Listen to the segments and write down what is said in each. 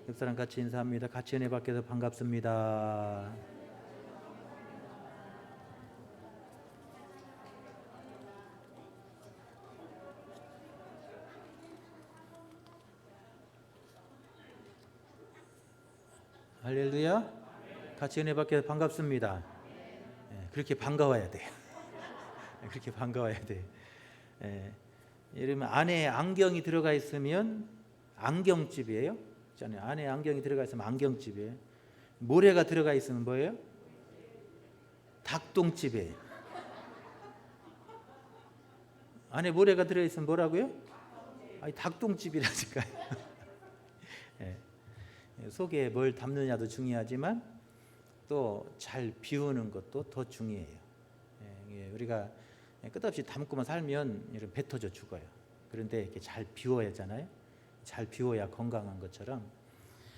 옆 사람 같이 인사합니다. 같이 은혜 받게 돼서 반갑습니다. 할렐루야. 같이 은혜 받게 돼서 반갑습니다. 그렇게 반가워야 돼. 그렇게 반가워야 돼. 여러분 안에 안경이 들어가 있으면 안경집이에요. 안에 안경이 들어가 있으면 안경집이에요. 모래가 들어가 있으면 뭐예요? 닭똥집이에요. 안에 모래가 들어 있으면 뭐라고요? 아니 닭똥집이라니까요. 속에 뭘 담느냐도 중요하지만 또 잘 비우는 것도 더 중요해요. 우리가 끝없이 담고만 살면 이런 배 터져 죽어요. 그런데 이렇게 잘 비워야 하잖아요. 잘 비워야 건강한 것처럼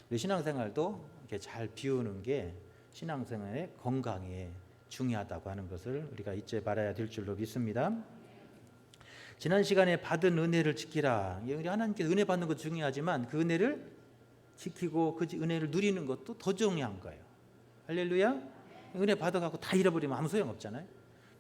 우리 신앙생활도 이렇게 잘 비우는 게 신앙생활의 건강에 중요하다고 하는 것을 우리가 잊지 말아야 될 줄로 믿습니다. 지난 시간에 받은 은혜를 지키라. 우리 하나님께서 은혜 받는 것도 중요하지만 그 은혜를 지키고 그 은혜를 누리는 것도 더 중요한 거예요. 할렐루야. 은혜 받아갖고 다 잃어버리면 아무 소용없잖아요.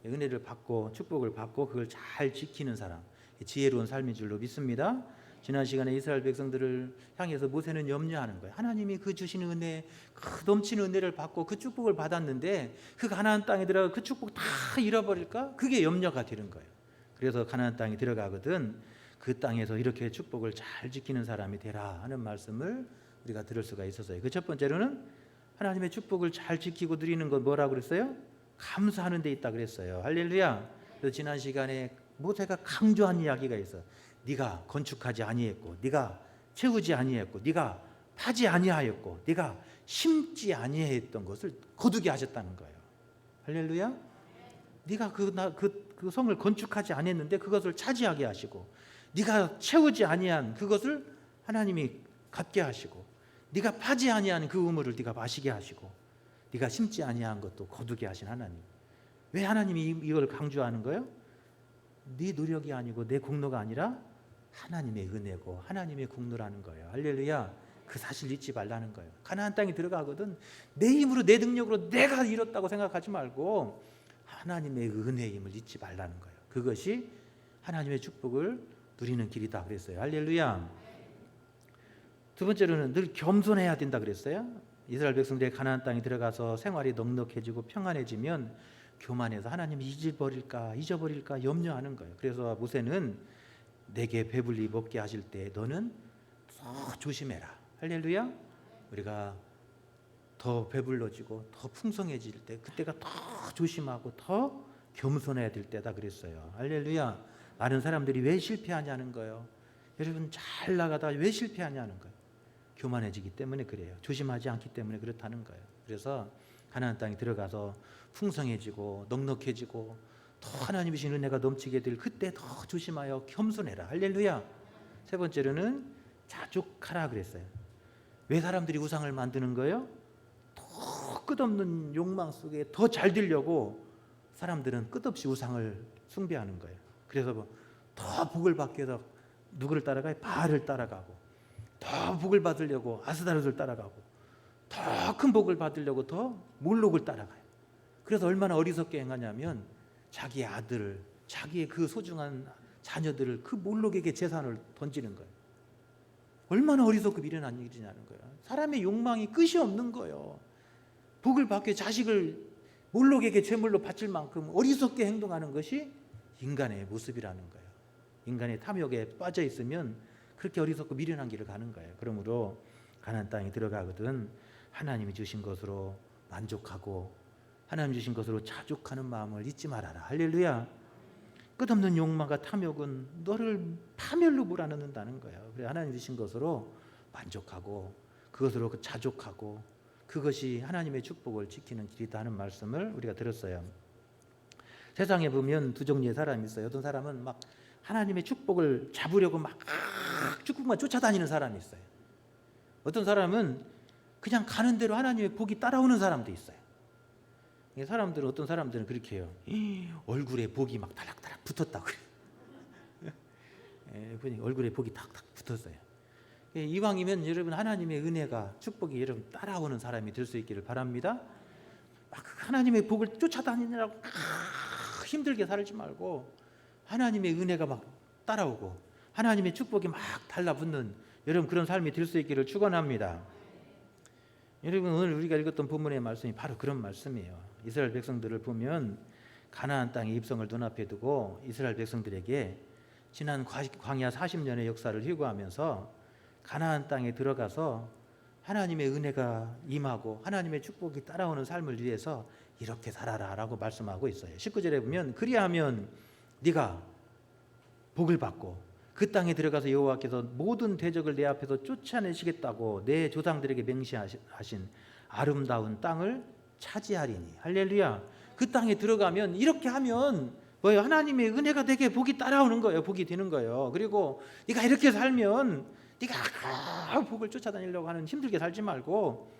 은혜를 받고 축복을 받고 그걸 잘 지키는 사람, 지혜로운 삶인 줄로 믿습니다. 지난 시간에 이스라엘 백성들을 향해서 모세는 염려하는 거예요. 하나님이 그 주시는 은혜, 그 넘치는 은혜를 받고 그 축복을 받았는데 그 가나안 땅에 들어가 그 축복 다 잃어버릴까? 그게 염려가 되는 거예요. 그래서 가나안 땅에 들어가거든 그 땅에서 이렇게 축복을 잘 지키는 사람이 되라 하는 말씀을 우리가 들을 수가 있었어요. 그 첫 번째로는 하나님의 축복을 잘 지키고 누리는 건 뭐라고 그랬어요? 감사하는 데 있다 그랬어요. 할렐루야. 그래서 지난 시간에 모세가 강조한 이야기가 있어. 네가 건축하지 아니했고, 네가 채우지 아니했고, 네가 파지 아니하였고, 네가 심지 아니했던 것을 거두게 하셨다는 거예요. 할렐루야. 네가 그 성을 건축하지 아니했는데 그것을 차지하게 하시고, 네가 채우지 아니한 그것을 하나님이 갖게 하시고, 네가 파지 아니한 그 우물을 네가 마시게 하시고, 네가 심지 아니한 것도 거두게 하신 하나님. 왜 하나님이 이걸 강조하는 거예요? 네 노력이 아니고 내 공로가 아니라 하나님의 은혜고 하나님의 공로라는 거예요. 할렐루야. 그 사실 잊지 말라는 거예요. 가나안 땅에 들어가거든 내 힘으로 내 능력으로 내가 이뤘다고 생각하지 말고 하나님의 은혜임을 잊지 말라는 거예요. 그것이 하나님의 축복을 누리는 길이다 그랬어요. 할렐루야. 두 번째로는 늘 겸손해야 된다 그랬어요. 이스라엘 백성들이 가나안 땅에 들어가서 생활이 넉넉해지고 평안해지면 교만해서 하나님이 잊어버릴까 염려하는 거예요. 그래서 모세는 내게 배불리 먹게 하실 때 너는 더 조심해라. 할렐루야. 우리가 더 배불러지고 더 풍성해질 때 그때가 더 조심하고 더 겸손해야 될 때다 그랬어요. 할렐루야. 많은 사람들이 왜 실패하냐는 거예요. 여러분 잘 나가다 왜 실패하냐는 거예요. 교만해지기 때문에 그래요. 조심하지 않기 때문에 그렇다는 거예요. 그래서 가나안 땅에 들어가서 풍성해지고 넉넉해지고 더 하나님이 주신 은혜가 넘치게 될 그때 더 조심하여 겸손해라. 할렐루야. 세 번째로는 자족하라 그랬어요. 왜 사람들이 우상을 만드는 거예요? 더 끝없는 욕망 속에 더 잘 되려고 사람들은 끝없이 우상을 숭배하는 거예요. 그래서 더 복을 받기 위해서 누구를 따라가요? 바알을 따라가고, 더 복을 받으려고 아스다롯을 따라가고, 더 큰 복을 받으려고 더 몰록을 따라가요. 그래서 얼마나 어리석게 행하냐면 자기의 아들을, 자기의 그 소중한 자녀들을 그 몰록에게 재산을 던지는 거예요. 얼마나 어리석고 미련한 일이냐는 거예요. 사람의 욕망이 끝이 없는 거예요. 복을 받기 위해 자식을 몰록에게 제물로 바칠 만큼 어리석게 행동하는 것이 인간의 모습이라는 거예요. 인간의 탐욕에 빠져 있으면 그렇게 어리석고 미련한 길을 가는 거예요. 그러므로 가나안 땅에 들어가거든 하나님이 주신 것으로 만족하고 하나님 주신 것으로 자족하는 마음을 잊지 말아라. 할렐루야. 끝없는 욕망과 탐욕은 너를 파멸로 몰아넣는다는 거예요. 그래 하나님 주신 것으로 만족하고 그것으로 자족하고 그것이 하나님의 축복을 지키는 길이다 하는 말씀을 우리가 들었어요. 세상에 보면 두 종류의 사람이 있어요. 어떤 사람은 막 하나님의 축복을 잡으려고 막 축복만 쫓아다니는 사람이 있어요. 어떤 사람은 그냥 가는 대로 하나님의 복이 따라오는 사람도 있어요. 사람들은 어떤 사람들은 그렇게 해요. 얼굴에 복이 막 다락다락 붙었다고 그래요. 얼굴에 복이 탁탁 붙었어요. 이왕이면 여러분 하나님의 은혜가 축복이 여러분 따라오는 사람이 될 수 있기를 바랍니다. 막 하나님의 복을 쫓아다니느라고 힘들게 살지 말고 하나님의 은혜가 막 따라오고 하나님의 축복이 막 달라붙는 여러분 그런 삶이 될 수 있기를 축원합니다. 여러분 오늘 우리가 읽었던 본문의 말씀이 바로 그런 말씀이에요. 이스라엘 백성들을 보면 가나안 땅의 입성을 눈앞에 두고 이스라엘 백성들에게 지난 광야 40년의 역사를 회고하면서 가나안 땅에 들어가서 하나님의 은혜가 임하고 하나님의 축복이 따라오는 삶을 위해서 이렇게 살아라 라고 말씀하고 있어요. 19절에 보면 그리하면 네가 복을 받고 그 땅에 들어가서 여호와께서 모든 대적을 내 앞에서 쫓아내시겠다고 내 조상들에게 맹세하신 아름다운 땅을 차지하리니. 할렐루야. 그 땅에 들어가면 이렇게 하면 뭐예요? 하나님의 은혜가 되게 복이 따라오는 거예요. 복이 되는 거예요. 그리고 네가 이렇게 살면 네가 복을 쫓아다니려고 하는 힘들게 살지 말고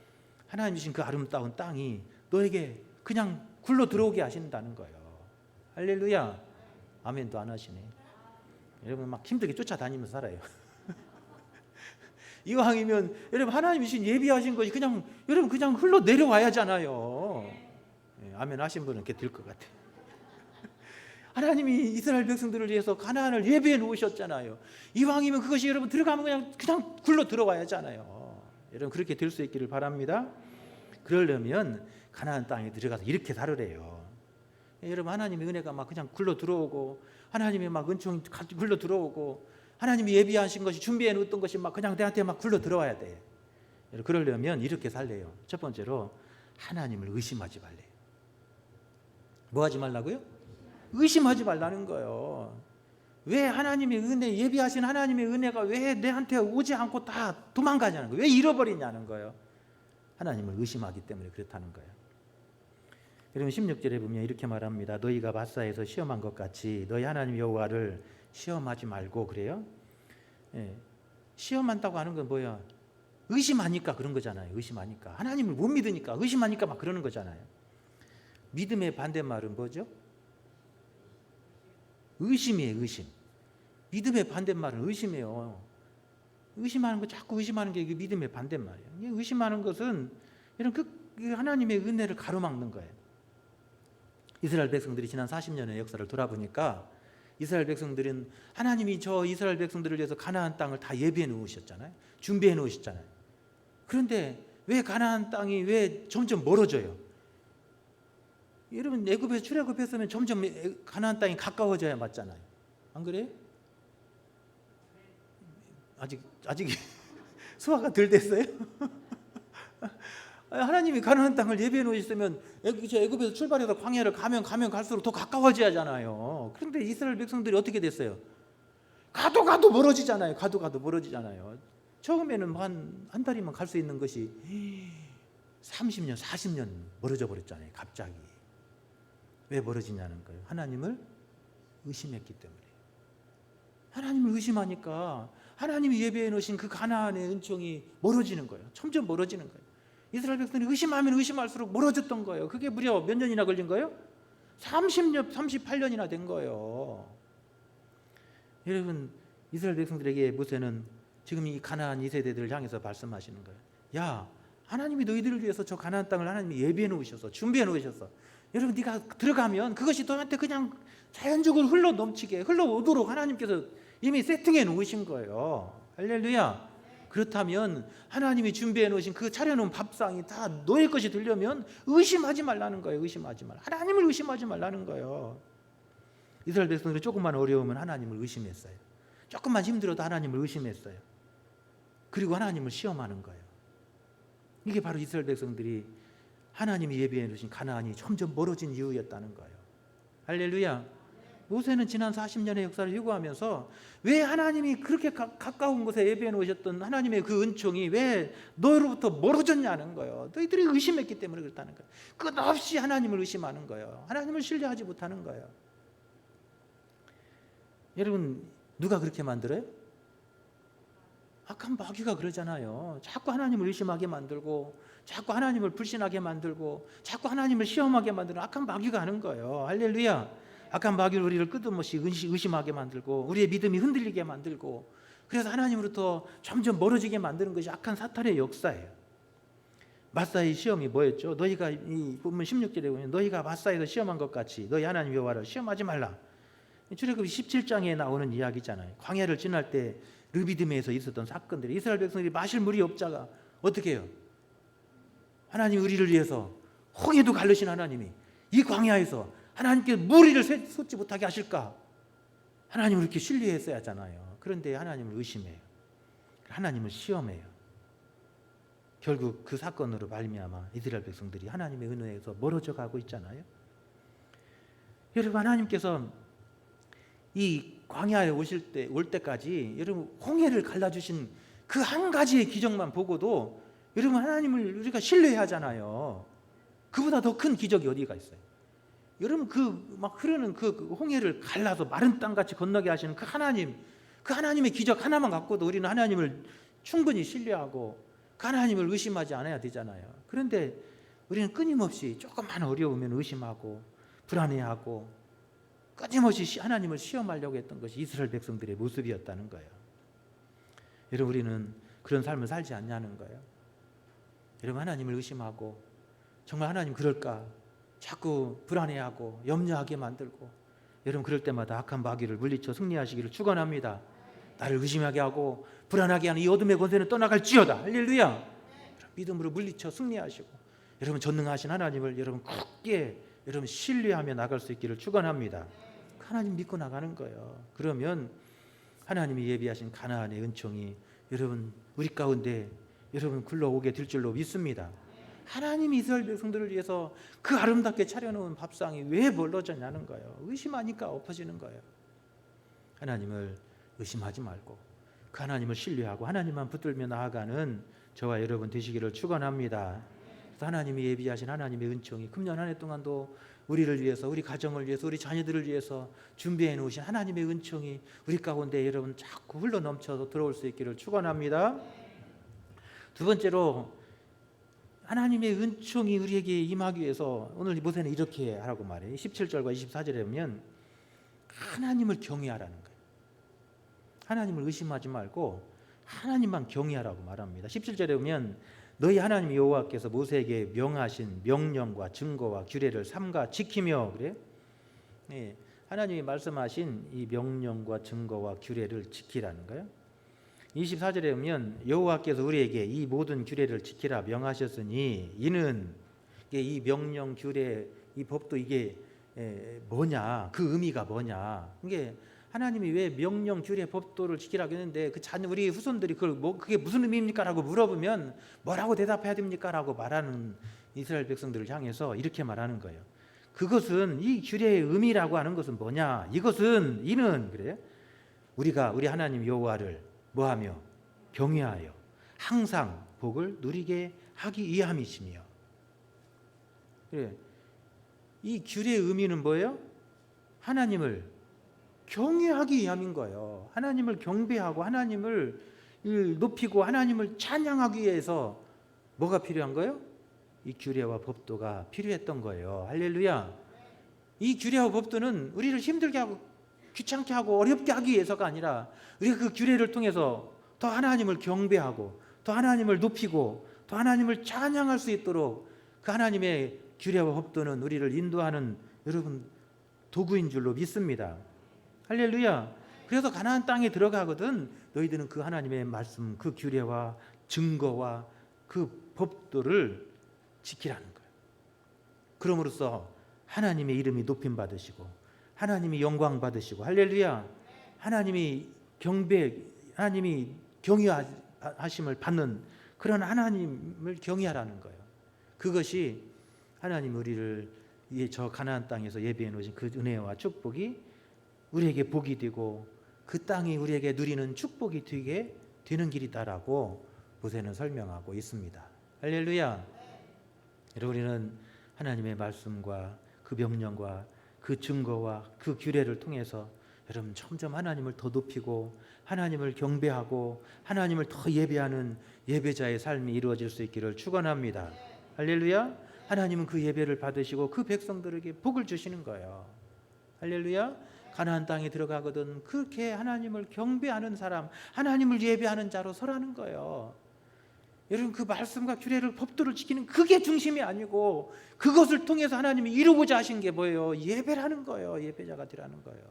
하나님 주신 그 아름다운 땅이 너에게 그냥 굴러 들어오게 하신다는 거예요. 할렐루야. 아멘도 안 하시네. 여러분 막 힘들게 쫓아다니면서 살아요. 이왕이면 여러분 하나님 주신 예비하신 것이 그냥 여러분 그냥 흘러 내려와야잖아요. 아멘 하신 분은 이렇게 될 것 같아요. 하나님이 이스라엘 백성들을 위해서 가나안을 예비해 놓으셨잖아요. 이왕이면 그것이 여러분 들어가면 그냥 굴러 들어와야잖아요. 여러분 그렇게 될 수 있기를 바랍니다. 그러려면 가나안 땅에 들어가서 이렇게 살으래요. 여러분 하나님의 은혜가 막 그냥 굴러 들어오고 하나님의 막 은총이 굴러 들어오고 하나님이 예비하신 것이 준비해 놓았던 것이 막 그냥 내한테 막 굴러 들어와야 돼. 그러려면 이렇게 살래요. 첫 번째로 하나님을 의심하지 말래요. 뭐 하지 말라고요? 의심하지 말라는 거예요. 왜 하나님의 은혜, 예비하신 하나님의 은혜가 왜 내한테 오지 않고 다 도망가냐는 거예요. 왜 잃어버리냐는 거예요. 하나님을 의심하기 때문에 그렇다는 거예요. 여러분 16절에 보면 이렇게 말합니다. 너희가 바사에서 시험한 것 같이 너희 하나님 여호와를 시험하지 말고 그래요. 시험한다고 하는 건 뭐야? 의심하니까 그런 거잖아요. 의심하니까 하나님을 못 믿으니까 의심하니까 막 그러는 거잖아요. 믿음의 반대말은 뭐죠? 의심이에요. 의심. 믿음의 반대말은 의심이에요. 의심하는 거 자꾸 의심하는 게 믿음의 반대말이에요. 의심하는 것은 이런 그 하나님의 은혜를 가로막는 거예요. 이스라엘 백성들이 지난 40년의 역사를 돌아보니까 이스라엘 백성들은 하나님이 저 이스라엘 백성들을 위해서 가나안 땅을 다 예비해 놓으셨잖아요. 준비해 놓으셨잖아요. 그런데 왜 가나안 땅이 왜 점점 멀어져요? 여러분 애굽에서 출애굽했으면 점점 가나안 땅이 가까워져야 맞잖아요. 안 그래요? 아직 소화가 덜 됐어요? 하나님이 가나안 땅을 예비해 놓으셨으면 애굽에서 출발해서 광야를 가면 갈수록 더 가까워져야 하잖아요. 그런데 이스라엘 백성들이 어떻게 됐어요? 가도 멀어지잖아요. 가도 멀어지잖아요. 처음에는 한 달이면 갈 수 있는 것이 30년, 40년 멀어져 버렸잖아요. 갑자기. 왜 멀어지냐는 거예요. 하나님을 의심했기 때문에. 하나님을 의심하니까 하나님이 예비해 놓으신 그 가나안의 은총이 멀어지는 거예요. 점점 멀어지는 거예요. 이스라엘 백성이 의심하면 의심할수록 멀어졌던 거예요. 그게 무려 몇 년이나 걸린 거예요? 30년, 38년이나 된 거예요. 여러분 이스라엘 백성들에게 모세는 지금 이 가나안 2세대들을 향해서 말씀하시는 거예요. 야, 하나님이 너희들을 위해서 저 가나안 땅을 하나님이 예비해 놓으셔서 준비해 놓으셔서 여러분 네가 들어가면 그것이 너한테 그냥 자연적으로 흘러 넘치게 흘러오도록 하나님께서 이미 세팅해 놓으신 거예요. 할렐루야. 그렇다면 하나님이 준비해 놓으신 그 차려놓은 밥상이 다 너의 것이 되려면 의심하지 말라는 거예요. 의심하지 말라. 하나님을 의심하지 말라는 거예요. 이스라엘 백성들이 조금만 어려우면 하나님을 의심했어요. 조금만 힘들어도 하나님을 의심했어요. 그리고 하나님을 시험하는 거예요. 이게 바로 이스라엘 백성들이 하나님이 예비해 놓으신 가나안이 점점 멀어진 이유였다는 거예요. 할렐루야. 모세는 지난 40년의 역사를 회고하면서 왜 하나님이 그렇게 가까운 곳에 예비해 놓으셨던 하나님의 그 은총이 왜 너로부터 멀어졌냐는 거예요. 너희들이 의심했기 때문에 그렇다는 거예요. 끝없이 하나님을 의심하는 거예요. 하나님을 신뢰하지 못하는 거예요. 여러분 누가 그렇게 만들어요? 악한 마귀가 그러잖아요. 자꾸 하나님을 의심하게 만들고 자꾸 하나님을 불신하게 만들고 자꾸 하나님을 시험하게 만드는 악한 마귀가 하는 거예요. 할렐루야. 악한 마귀는 우리를 끝없이 의심하게 만들고 우리의 믿음이 흔들리게 만들고 그래서 하나님으로부터 점점 멀어지게 만드는 것이 악한 사탄의 역사예요. 마사의 시험이 뭐였죠? 너희가 이 본문 16절에 보면 너희가 마사에서 시험한 것 같이 너희 하나님 여호와를 시험하지 말라. 출애굽기 17장에 나오는 이야기잖아요. 광야를 지날 때 르비딤에서 있었던 사건들이 이스라엘 백성들이 마실 물이 없자가 어떻게 해요? 하나님 우리를 위해서 홍해도 갈르신 하나님이 이 광야에서 하나님께 무리를 솟지 못하게 하실까? 하나님을 이렇게 신뢰했어야 하잖아요. 그런데 하나님을 의심해요. 하나님을 시험해요. 결국 그 사건으로 말미암아 이스라엘 백성들이 하나님의 은혜에서 멀어져 가고 있잖아요. 여러분, 하나님께서 이 광야에 올 때까지 여러분 홍해를 갈라주신 그 한 가지의 기적만 보고도 여러분 하나님을 우리가 신뢰해야 하잖아요. 그보다 더 큰 기적이 어디가 있어요? 여러분 그 막 흐르는 그 홍해를 갈라서 마른 땅같이 건너게 하시는 그 하나님, 그 하나님의 기적 하나만 갖고도 우리는 하나님을 충분히 신뢰하고 그 하나님을 의심하지 않아야 되잖아요. 그런데 우리는 끊임없이 조금만 어려우면 의심하고 불안해하고 끊임없이 하나님을 시험하려고 했던 것이 이스라엘 백성들의 모습이었다는 거예요. 여러분, 우리는 그런 삶을 살지 않냐는 거예요. 여러분, 하나님을 의심하고 정말 하나님 그럴까 자꾸 불안해하고 염려하게 만들고, 여러분 그럴 때마다 악한 마귀를 물리쳐 승리하시기를 축원합니다. 나를 의심하게 하고 불안하게 하는 이 어둠의 권세는 떠나갈지어다. 할렐루야. 믿음으로 물리쳐 승리하시고 여러분 전능하신 하나님을 여러분 굳게 여러분 신뢰하며 나갈 수 있기를 축원합니다. 하나님 믿고 나가는 거예요. 그러면 하나님이 예비하신 가나안의 은총이 여러분 우리 가운데 여러분 굴러오게 될 줄로 믿습니다. 하나님이 이스라엘 백성들을 위해서 그 아름답게 차려놓은 밥상이 왜 멀어졌냐는 거예요. 의심하니까 엎어지는 거예요. 하나님을 의심하지 말고 그 하나님을 신뢰하고 하나님만 붙들며 나아가는 저와 여러분 되시기를 축원합니다. 하나님이 예비하신 하나님의 은총이 금년 한 해 동안도 우리를 위해서, 우리 가정을 위해서, 우리 자녀들을 위해서 준비해 놓으신 하나님의 은총이 우리 가운데 여러분 자꾸 흘러 넘쳐서 들어올 수 있기를 축원합니다. 두 번째로 하나님의 은총이 우리에게 임하기 위해서 오늘 모세는 이렇게 하라고 말해요. 17절과 24절에 보면 하나님을 경외하라는 거예요. 하나님을 의심하지 말고 하나님만 경외하라고 말합니다. 17절에 보면 너희 하나님 여호와께서 모세에게 명하신 명령과 증거와 규례를 삼가 지키며, 그래요? 네, 하나님이 말씀하신 이 명령과 증거와 규례를 지키라는 거예요. 24절에 보면 여호와께서 우리에게 이 모든 규례를 지키라 명하셨으니 이는 이 명령 규례 이 법도 이게 뭐냐, 그 의미가 뭐냐, 이게 하나님이 왜 명령 규례 법도를 지키라고 했는데 그 자녀 우리 후손들이 그걸 그게 무슨 의미입니까? 라고 물어보면 뭐라고 대답해야 됩니까? 라고 말하는 이스라엘 백성들을 향해서 이렇게 말하는 거예요. 그것은 이 규례의 의미라고 하는 것은 뭐냐, 이것은 이는 그래 우리가 우리 하나님 여호와를 뭐하며 경외하여 항상 복을 누리게 하기 위함이시며. 그래, 이 규례의 의미는 뭐예요? 하나님을 경외하기 위함인 거예요. 하나님을 경배하고 하나님을 높이고 하나님을 찬양하기 위해서 뭐가 필요한 거예요? 이 규례와 법도가 필요했던 거예요. 할렐루야. 이 규례와 법도는 우리를 힘들게 하고 귀찮게 하고 어렵게 하기 위해서가 아니라 우리가 그 규례를 통해서 더 하나님을 경배하고 더 하나님을 높이고 더 하나님을 찬양할 수 있도록 그 하나님의 규례와 법도는 우리를 인도하는 여러분 도구인 줄로 믿습니다. 할렐루야. 그래서 가나안 땅에 들어가거든 너희들은 그 하나님의 말씀, 그 규례와 증거와 그 법도를 지키라는 거예요. 그럼으로써 하나님의 이름이 높임 받으시고 하나님이 영광 받으시고, 할렐루야, 하나님이 하나님이 경외하심을 받는 그런 하나님을 경외하라는 거예요. 그것이 하나님 우리를 저 가나안 땅에서 예비해 놓으신 그 은혜와 축복이 우리에게 복이 되고 그 땅이 우리에게 누리는 축복이 되게 되는 길이다라고 모세는 설명하고 있습니다. 할렐루야. 여러분, 우리는 하나님의 말씀과 그 명령과 그 증거와 그 규례를 통해서 여러분 점점 하나님을 더 높이고 하나님을 경배하고 하나님을 더 예배하는 예배자의 삶이 이루어질 수 있기를 축원합니다. 할렐루야. 하나님은 그 예배를 받으시고 그 백성들에게 복을 주시는 거예요. 할렐루야. 가나안 땅에 들어가거든 그렇게 하나님을 경배하는 사람, 하나님을 예배하는 자로 서라는 거예요. 여러분, 그 말씀과 규례를, 법도를 지키는 그게 중심이 아니고 그것을 통해서 하나님이 이루고자 하신 게 뭐예요? 예배라는 거예요. 예배자가 되라는 거예요.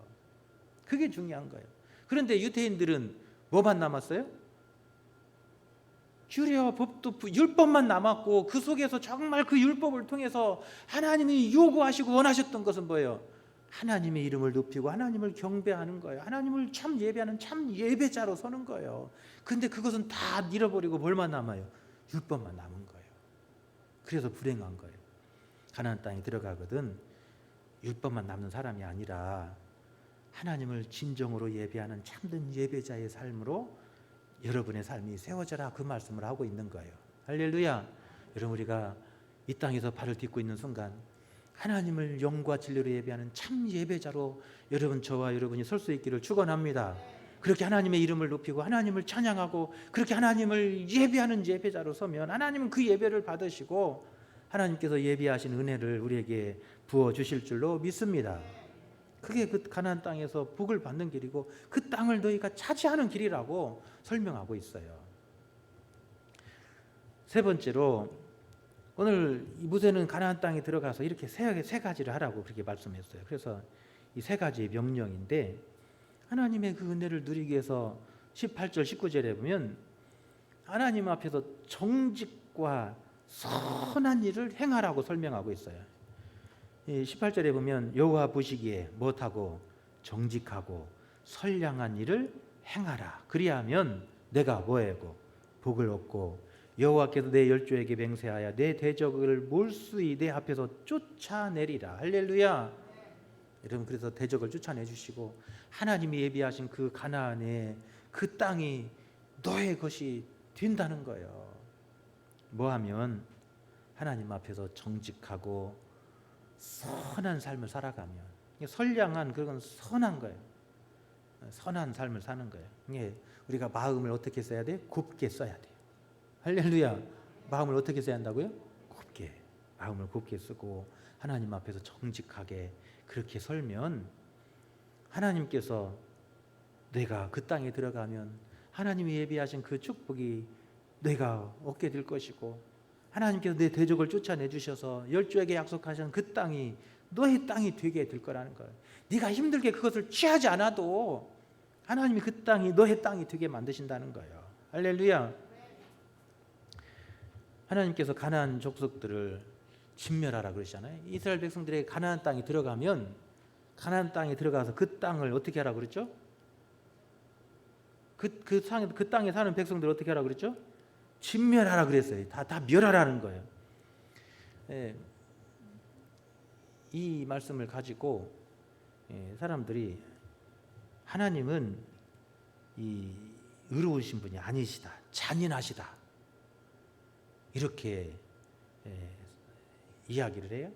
그게 중요한 거예요. 그런데 유대인들은 뭐만 남았어요? 규례와 법도, 율법만 남았고 그 속에서 정말 그 율법을 통해서 하나님이 요구하시고 원하셨던 것은 뭐예요? 하나님의 이름을 높이고 하나님을 경배하는 거예요. 하나님을 참 예배하는 참 예배자로 서는 거예요. 근데 그것은 다 잃어버리고 뭘만 남아요? 율법만 남은 거예요. 그래서 불행한 거예요. 가나안 땅에 들어가거든 율법만 남는 사람이 아니라 하나님을 진정으로 예배하는 참된 예배자의 삶으로 여러분의 삶이 세워져라, 그 말씀을 하고 있는 거예요. 할렐루야. 여러분, 우리가 이 땅에서 발을 딛고 있는 순간 하나님을 영과 진리로 예배하는 참 예배자로 여러분, 저와 여러분이 설 수 있기를 축원합니다. 그렇게 하나님의 이름을 높이고 하나님을 찬양하고 그렇게 하나님을 예배하는 예배자로 서면 하나님은 그 예배를 받으시고 하나님께서 예비하신 은혜를 우리에게 부어주실 줄로 믿습니다. 그게 그 가나안 땅에서 복을 받는 길이고 그 땅을 너희가 차지하는 길이라고 설명하고 있어요. 세 번째로, 오늘 모세는 가나안 땅에 들어가서 이렇게 세 가지를 하라고 그렇게 말씀했어요. 그래서 이 세 가지의 명령인데, 하나님의 그 은혜를 누리기 위해서 18절 19절에 보면 하나님 앞에서 정직과 선한 일을 행하라고 설명하고 있어요. 18절에 보면 여호와 보시기에 못하고 정직하고 선량한 일을 행하라. 그리하면 내가 뭐하고 복을 얻고 여호와께서 내 열조에게 맹세하여 내 대적을 몰수히 내 앞에서 쫓아내리라. 할렐루야. 여러분, 그래서 대적을 쫓아내 주시고 하나님이 예비하신 그 가나안의 그 땅이 너의 것이 된다는 거예요. 뭐하면 하나님 앞에서 정직하고 선한 삶을 살아가면, 선량한, 그건 선한 거예요. 선한 삶을 사는 거예요. 우리가 마음을 어떻게 써야 돼? 곱게 써야 돼요. 할렐루야. 마음을 어떻게 써야 한다고요? 곱게. 마음을 곱게 쓰고 하나님 앞에서 정직하게 그렇게 설면 하나님께서 내가 그 땅에 들어가면 하나님이 예비하신 그 축복이 내가 얻게 될 것이고, 하나님께서 내 대적을 쫓아내 주셔서 열조에게 약속하신 그 땅이 너의 땅이 되게 될 거라는 거예요. 네가 힘들게 그것을 취하지 않아도 하나님이 그 땅이 너의 땅이 되게 만드신다는 거예요. 할렐루야. 하나님께서 가나안 족속들을 진멸하라 그러시잖아요. 이스라엘 백성들의 가나안 땅에 들어가면, 가나안 땅에 들어가서 그 땅을 어떻게 하라 그랬죠? 그 땅에 사는 백성들 어떻게 하라 그랬죠? 진멸하라 그랬어요. 다 멸하라는 거예요. 이 말씀을 가지고 사람들이 하나님은 이 의로우신 분이 아니시다, 잔인하시다, 이렇게 이야기를 해요.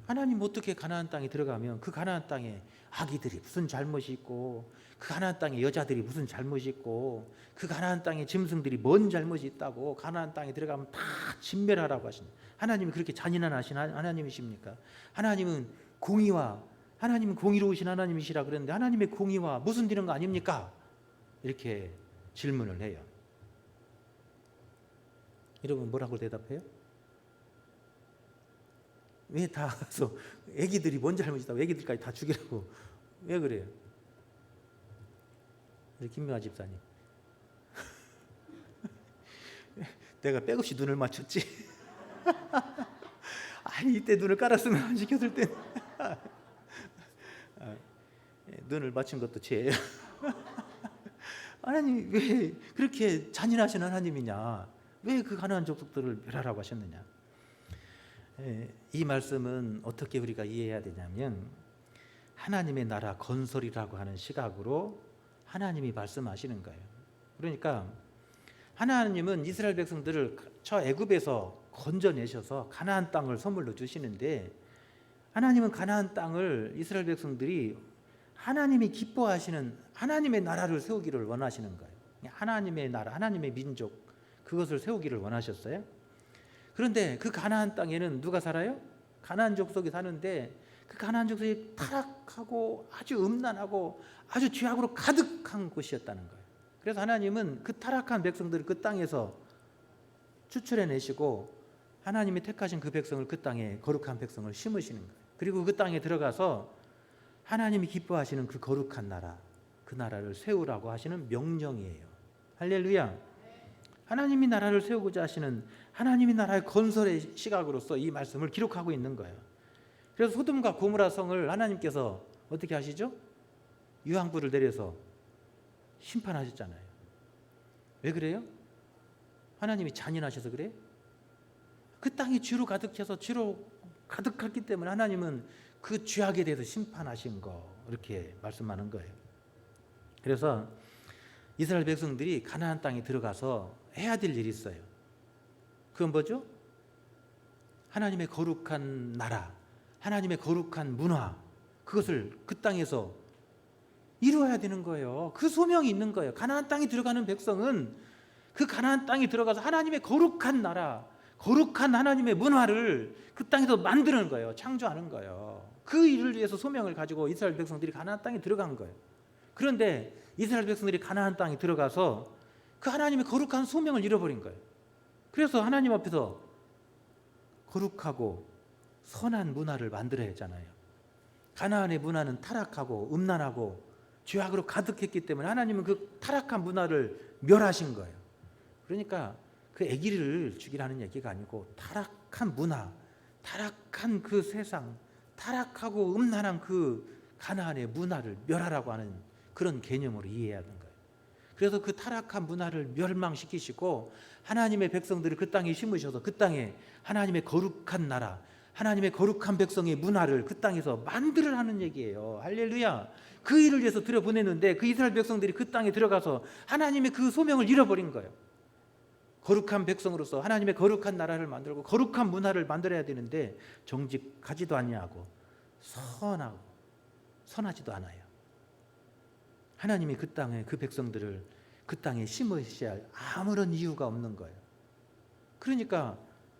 하나님 어떻게 가나안 땅에 들어가면 그 가나안 땅에 아기들이 무슨 잘못이 있고, 그 가나안 땅에 여자들이 무슨 잘못이 있고, 그 가나안 땅에 짐승들이 뭔 잘못이 있다고 가나안 땅에 들어가면 다 진멸하라고 하십니다. 하나님이 그렇게 잔인한 하나님이십니까? 하나님은 공의로우신 하나님이시라 그랬는데 하나님의 공의와 무슨 되는 거 아닙니까? 이렇게 질문을 해요. 여러분, 뭐라고 대답해요? 왜 다 가서 애기들이 뭔 잘못이 있다고 애기들까지 다 죽이라고 왜 그래요? 우리 김미화 집사님, 내가 백없이 눈을 맞췄지. 아니, 이때 눈을 깔았으면 안 지켰을 때. 눈을 맞춘 것도 죄예요. 하나님 왜 그렇게 잔인하신 하나님이냐? 왜 그 가나안 족속들을 멸하라고 하셨느냐? 이 말씀은 어떻게 우리가 이해해야 되냐면, 하나님의 나라 건설이라고 하는 시각으로 하나님이 말씀하시는 거예요. 그러니까 하나님은 이스라엘 백성들을 저 애굽에서 건져내셔서 가나안 땅을 선물로 주시는데, 하나님은 가나안 땅을 이스라엘 백성들이 하나님이 기뻐하시는 하나님의 나라를 세우기를 원하시는 거예요. 하나님의 나라, 하나님의 민족, 그것을 세우기를 원하셨어요. 그런데 그 가나안 땅에는 누가 살아요? 가나안 족속이 사는데, 그 가나안 족속이 타락하고 아주 음란하고 아주 죄악으로 가득한 곳이었다는 거예요. 그래서 하나님은 그 타락한 백성들을 그 땅에서 추출해내시고 하나님이 택하신 그 백성을 그 땅에 거룩한 백성을 심으시는 거예요. 그리고 그 땅에 들어가서 하나님이 기뻐하시는 그 거룩한 나라, 그 나라를 세우라고 하시는 명령이에요. 할렐루야. 하나님이 나라를 세우고자 하시는 하나님이 나라의 건설의 시각으로서 이 말씀을 기록하고 있는 거예요. 그래서 소돔과 고모라 성을 하나님께서 어떻게 하시죠? 유황불을 내려서 심판하셨잖아요. 왜 그래요? 하나님이 잔인하셔서 그래요? 그 땅이 죄로 가득해서 죄로 가득했기 때문에 하나님은 그 죄악에 대해서 심판하신 거, 이렇게 말씀하는 거예요. 그래서 이스라엘 백성들이 가나안 땅에 들어가서 해야 될 일이 있어요. 그건 뭐죠? 하나님의 거룩한 나라, 하나님의 거룩한 문화, 그것을 그 땅에서 이루어야 되는 거예요. 그 소명이 있는 거예요. 가나안 땅에 들어가는 백성은 그 가나안 땅에 들어가서 하나님의 거룩한 나라, 거룩한 하나님의 문화를 그 땅에서 만드는 거예요. 창조하는 거예요. 그 일을 위해서 소명을 가지고 이스라엘 백성들이 가나안 땅에 들어간 거예요. 그런데 이스라엘 백성들이 가나안 땅에 들어가서 그 하나님의 거룩한 소명을 잃어버린 거예요. 그래서 하나님 앞에서 거룩하고 선한 문화를 만들어야 했잖아요. 가나안의 문화는 타락하고 음란하고 죄악으로 가득했기 때문에 하나님은 그 타락한 문화를 멸하신 거예요. 그러니까 그 아기를 죽이라는 얘기가 아니고 타락한 문화, 타락한 그 세상, 타락하고 음란한 그 가나안의 문화를 멸하라고 하는 그런 개념으로 이해해야 하는 거예요. 그래서 그 타락한 문화를 멸망시키시고 하나님의 백성들을 그 땅에 심으셔서 그 땅에 하나님의 거룩한 나라, 하나님의 거룩한 백성의 문화를 그 땅에서 만들으라는 얘기예요. 할렐루야. 그 일을 위해서 들여보냈는데 그 이스라엘 백성들이 그 땅에 들어가서 하나님의 그 소명을 잃어버린 거예요. 거룩한 백성으로서 하나님의 거룩한 나라를 만들고 거룩한 문화를 만들어야 되는데 정직하지도 아니하고 선하지도 않아요. 하나님이 그 땅에 그 백성들을 그 땅에 심으셔야 할 아무런 이유가 없는 거예요. 그러니까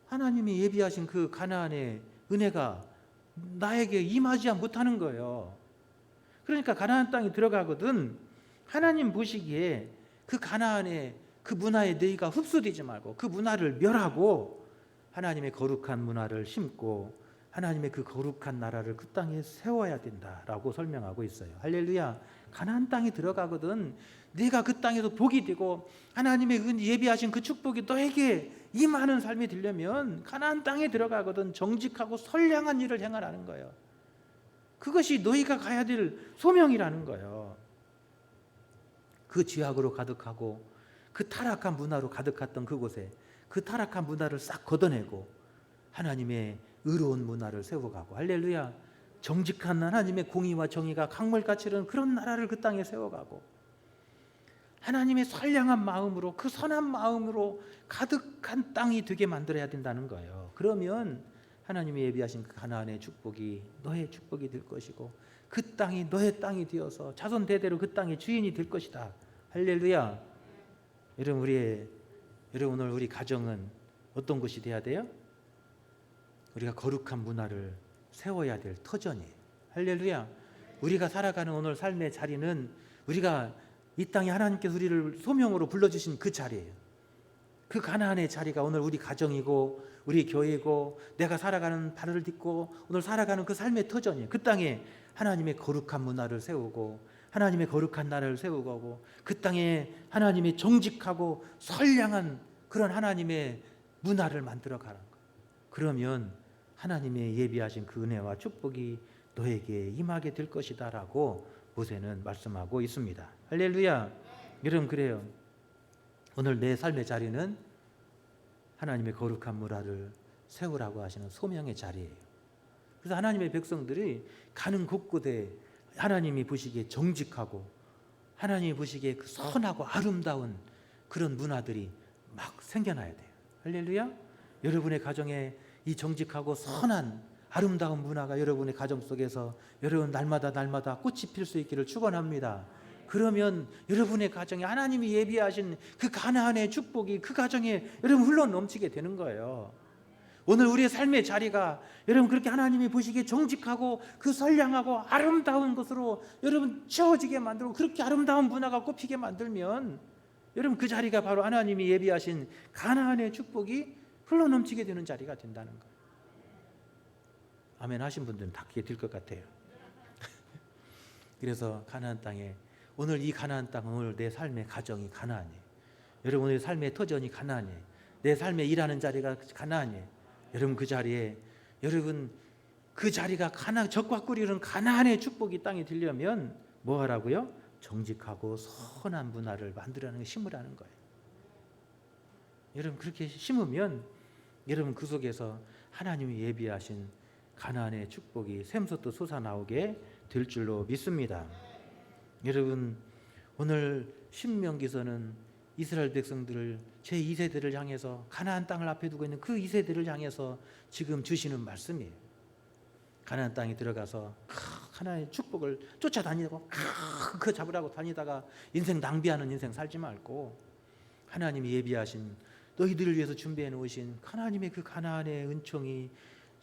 하나님이 예비하신 그 가나안의 은혜가 나에게 임하지 못하는 거예요. 그러니까 가나안 땅에 들어가거든 하나님 보시기에 그 가나안의 그 문화에 너희가 흡수되지 말고 그 문화를 멸하고 하나님의 거룩한 문화를 심고 하나님의 그 거룩한 나라를 그 땅에 세워야 된다라고 설명하고 있어요. 할렐루야. 가나안 땅에 들어가거든 네가 그 땅에서 복이 되고 하나님의 예비하신 그 축복이 너에게 임하는 삶이 되려면 가나안 땅에 들어가거든 정직하고 선량한 일을 행하라는 거예요. 그것이 너희가 가야 될 소명이라는 거예요. 그 죄악으로 가득하고 그 타락한 문화로 가득했던 그곳에 그 타락한 문화를 싹 걷어내고 하나님의 의로운 문화를 세워가고 할렐루야. 정직한 하나님의 공의와 정의가 강물같이 흐르는 그런 나라를 그 땅에 세워가고 하나님의 선량한 마음으로 그 선한 마음으로 가득한 땅이 되게 만들어야 된다는 거예요. 그러면 하나님이 예비하신 그 가나안의 축복이 너의 축복이 될 것이고 그 땅이 너의 땅이 되어서 자손 대대로 그 땅의 주인이 될 것이다. 할렐루야. 여러분 오늘 우리 가정은 어떤 곳이 돼야 돼요? 우리가 거룩한 문화를 세워야 될 터전이에요. 할렐루야. 우리가 살아가는 오늘 삶의 자리는 우리가 이 땅에 하나님께서 우리를 소명으로 불러주신 그 자리예요. 그 가나안의 자리가 오늘 우리 가정이고 우리 교회고 내가 살아가는 발을 딛고 오늘 살아가는 그 삶의 터전이에요. 그 땅에 하나님의 거룩한 문화를 세우고 하나님의 거룩한 나라를 세우고 그 땅에 하나님의 정직하고 선량한 그런 하나님의 문화를 만들어 가는 거예요. 그러면 하나님의 예비하신 그 은혜와 축복이 너에게 임하게 될 것이다 라고 모세는 말씀하고 있습니다. 할렐루야. 여러분 그래요. 오늘 내 삶의 자리는 하나님의 거룩한 문화를 세우라고 하시는 소명의 자리예요. 그래서 하나님의 백성들이 가는 곳곳에 하나님이 보시기에 정직하고 하나님이 보시기에 그 선하고 아름다운 그런 문화들이 막 생겨나야 돼요. 할렐루야. 여러분의 가정에 이 정직하고 선한 아름다운 문화가 여러분의 가정 속에서 여러분 날마다 꽃이 필 수 있기를 축원합니다. 그러면 여러분의 가정에 하나님이 예비하신 그 가나안의 축복이 그 가정에 여러분 흘러 넘치게 되는 거예요. 오늘 우리의 삶의 자리가 여러분 그렇게 하나님이 보시기에 정직하고 그 선량하고 아름다운 것으로 여러분 채워지게 만들고 그렇게 아름다운 문화가 꼽히게 만들면 여러분 그 자리가 바로 하나님이 예비하신 가나안의 축복이 흘러넘치게 되는 자리가 된다는 거예요. 아멘 하신 분들은 다 그게 될 것 같아요. 그래서 가나안 땅에 오늘 이 가나안 땅은 오늘 내 삶의 가정이 가나안이에요. 여러분 오늘 삶의 터전이 가나안이에요. 내 삶의 일하는 자리가 가나안이에요. 여러분 그 자리에 여러분 그 자리가 적과 꿀이 흐르는 가나안의 축복이 땅에 들려면 뭐 하라고요? 정직하고 선한 문화를 만들어내는 게 심으라는 거예요. 여러분 그렇게 심으면 여러분 그 속에서 하나님이 예비하신 가나안의 축복이 샘솟듯 솟아나오게 될 줄로 믿습니다. 여러분 오늘 신명기서는 이스라엘 백성들을 제2세대를 향해서 가나안 땅을 앞에 두고 있는 그 2세대를 향해서 지금 주시는 말씀이에요. 가나안 땅에 들어가서 하나님의 축복을 쫓아다니고 그 잡으라고 다니다가 인생 낭비하는 인생 살지 말고 하나님이 예비하신 너희들을 위해서 준비해 놓으신 하나님의 그 가나안의 은총이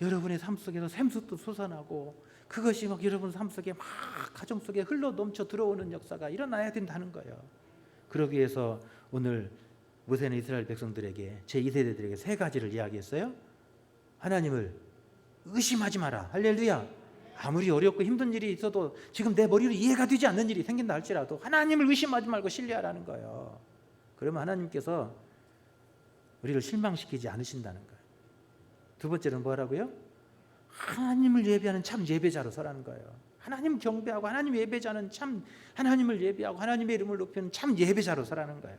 여러분의 삶 속에서 샘솟듯 솟아나고 그것이 막 여러분 삶 속에 막 가정 속에 흘러 넘쳐 들어오는 역사가 일어나야 된다는 거예요. 그러기 위해서 오늘 모세는 이스라엘 백성들에게 제2세대들에게 세 가지를 이야기했어요. 하나님을 의심하지 마라. 할렐루야. 아무리 어렵고 힘든 일이 있어도 지금 내 머리로 이해가 되지 않는 일이 생긴다 할지라도 하나님을 의심하지 말고 신뢰하라는 거예요. 그러면 하나님께서 우리를 실망시키지 않으신다는 거예요. 두 번째는 뭐라고요? 하나님을 예배하는 참 예배자로 서라는 거예요. 하나님 경배하고 하나님 예배자는 참 하나님을 예배하고 하나님의 이름을 높이는 참 예배자로 서라는 거예요.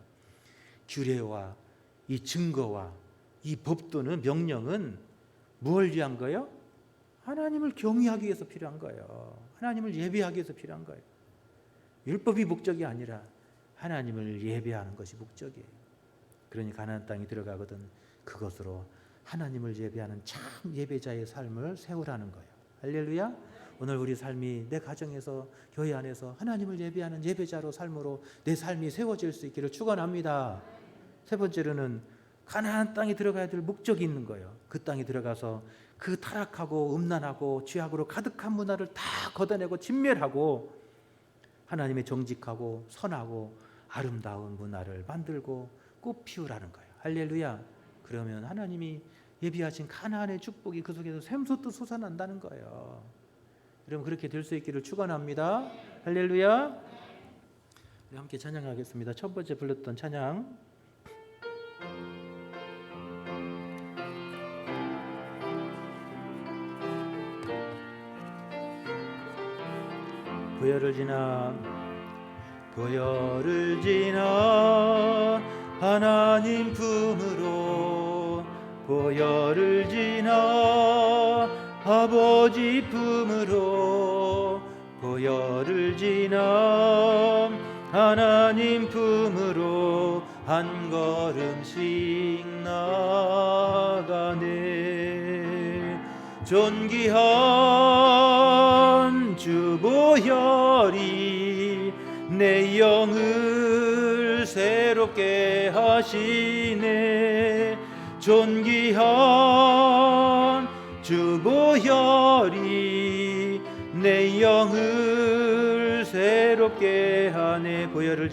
규례와 이 증거와 이 법도는 명령은 무엇을 위한 거예요? 하나님을 경외하기 위해서 필요한 거예요. 하나님을 예배하기 위해서 필요한 거예요. 율법이 목적이 아니라 하나님을 예배하는 것이 목적이에요. 그러니 가나안 땅에 들어가거든 그것으로 하나님을 예배하는 참 예배자의 삶을 세우라는 거예요. 할렐루야. 오늘 우리 삶이 내 가정에서 교회 안에서 하나님을 예배하는 예배자로 삶으로 내 삶이 세워질 수 있기를 축원합니다. 세 번째로는 가나안 땅에 들어가야 될 목적이 있는 거예요. 그 땅에 들어가서 그 타락하고 음란하고 죄악으로 가득한 문화를 다 걷어내고 진멸하고 하나님의 정직하고 선하고 아름다운 문화를 만들고 꽃 피우라는 거예요. 할렐루야. 그러면 하나님이 예비하신 가나안의 축복이 그 속에서 샘솟듯 솟아난다는 거예요. 여러분 그렇게 될 수 있기를 축원합니다. 할렐루야. 우리 함께 찬양하겠습니다. 첫 번째 불렀던 찬양 보혈을 지나 하나님 품으로 보혈을 지나 아버지 품으로 보혈을 지나 하나님 품으로 한 걸음씩 나가네. 존귀한 주 보혈이 내 영을 새롭게 하시네. 존귀한 주 보혈이 내 영을 새롭게 하네. 보혈을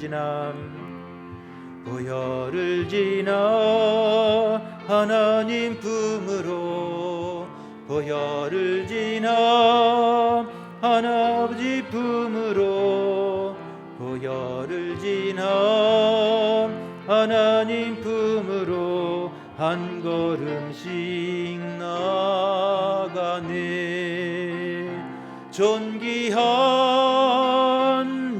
지나 하나님 품으로 보혈을 지나 하나님 품으로 보혈을 지나 하나님 품으로 한 걸음씩 나가네. 존귀한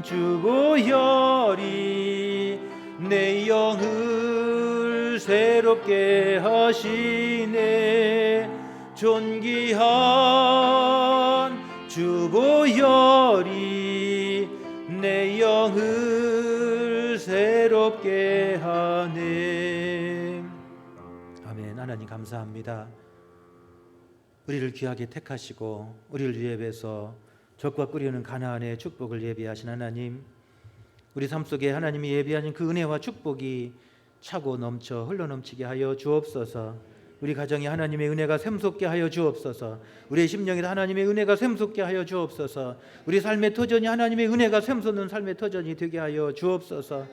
주 보혈이 내 영을 새롭게 하시네. 존귀한 주 보혈이 내 영을 새롭게 하네. 아멘. 하나님 감사합니다. 우리를 귀하게 택하시고 우리를 위해서 적과 꿀이는 가나안의 축복을 예비하신 하나님, 우리 삶 속에 하나님이 예비하신 그 은혜와 축복이 차고 넘쳐 흘러넘치게 하여 주옵소서. 우리 가정에 하나님의 은혜가 샘솟게 하여 주옵소서. 우리의 심령에도 하나님의 은혜가 샘솟게 하여 주옵소서. 우리 삶의 터전이 하나님의 은혜가 샘솟는 삶의 터전이 되게 하여 주옵소서.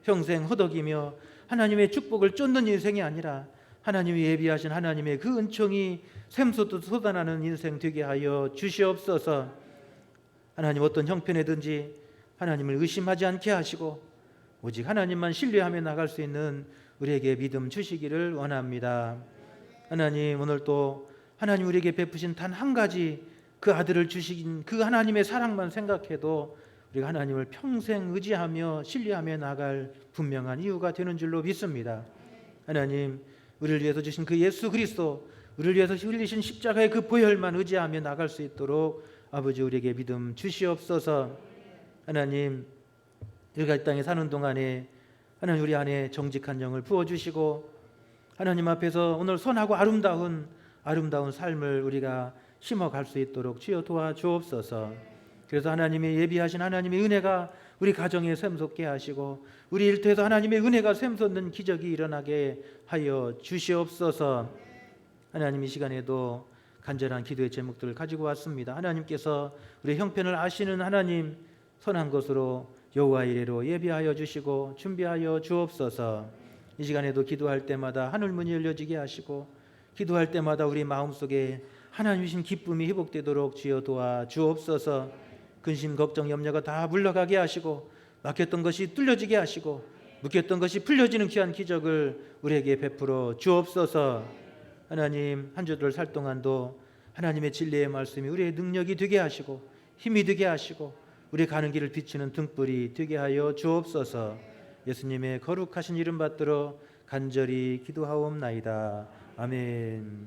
평생 허덕이며 하나님의 축복을 쫓는 인생이 아니라 하나님이 예비하신 하나님의 그 은총이 샘솟듯 솟아나는 인생 되게 하여 주시옵소서. 하나님, 어떤 형편에든지 하나님을 의심하지 않게 하시고 오직 하나님만 신뢰하며 나갈 수 있는 우리에게 믿음 주시기를 원합니다. 하나님, 오늘 또 하나님 우리에게 베푸신 단 한 가지 그 아들을 주신 그 하나님의 사랑만 생각해도 우리가 하나님을 평생 의지하며 신뢰하며 나갈 분명한 이유가 되는 줄로 믿습니다. 하나님, 우리를 위해서 주신 그 예수 그리스도, 우리를 위해서 흘리신 십자가의 그 보혈만 의지하며 나갈 수 있도록 아버지 우리에게 믿음 주시옵소서. 하나님, 우리가 이 땅에 사는 동안에 하나님 우리 안에 정직한 영을 부어주시고 하나님 앞에서 오늘 선하고 아름다운 삶을 우리가 심어갈 수 있도록 주여 도와주옵소서. 그래서 하나님의 예비하신 하나님의 은혜가 우리 가정에 샘솟게 하시고 우리 일터에서 하나님의 은혜가 샘솟는 기적이 일어나게 하여 주시옵소서. 하나님, 이 시간에도 간절한 기도의 제목들을 가지고 왔습니다. 하나님께서 우리 형편을 아시는 하나님, 선한 것으로 여호와 이레로 예비하여 주시고 준비하여 주옵소서. 이 시간에도 기도할 때마다 하늘 문이 열려지게 하시고 기도할 때마다 우리 마음속에 하나님 주신 기쁨이 회복되도록 주여 도와 주옵소서. 근심 걱정 염려가 다 물러가게 하시고 막혔던 것이 뚫려지게 하시고 묶였던 것이 풀려지는 귀한 기적을 우리에게 베풀어 주옵소서. 하나님, 한 주를 살 동안도 하나님의 진리의 말씀이 우리의 능력이 되게 하시고 힘이 되게 하시고 우리 가는 길을 비추는 등불이 되게 하여 주옵소서. 예수님의 거룩하신 이름 받들어 간절히 기도하옵나이다. 아멘.